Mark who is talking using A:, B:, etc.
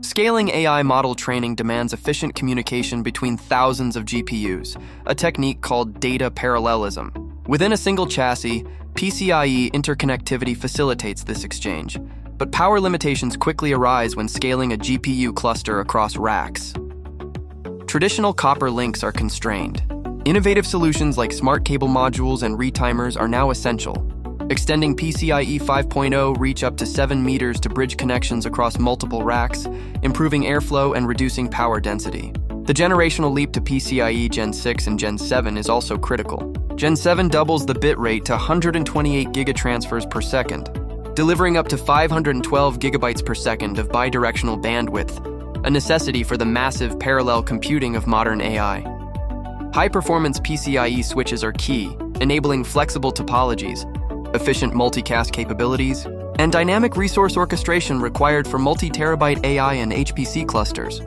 A: Scaling AI model training demands efficient communication between thousands of GPUs, a technique called data parallelism. Within a single chassis, PCIe interconnectivity facilitates this exchange, but power limitations quickly arise when scaling a GPU cluster across racks. Traditional copper links are constrained. Innovative solutions like smart cable modules and retimers are now essential. Extending PCIe 5.0 reach up to 7 meters to bridge connections across multiple racks, improving airflow and reducing power density. The generational leap to PCIe Gen6 and Gen7 is also critical. Gen7 doubles the bit rate to 128 gigatransfers per second, delivering up to 512 gigabytes per second of bidirectional bandwidth, a necessity for the massive parallel computing of modern AI. High-performance PCIe switches are key, enabling flexible topologies, efficient multicast capabilities, and dynamic resource orchestration required for multi-terabyte AI and HPC clusters.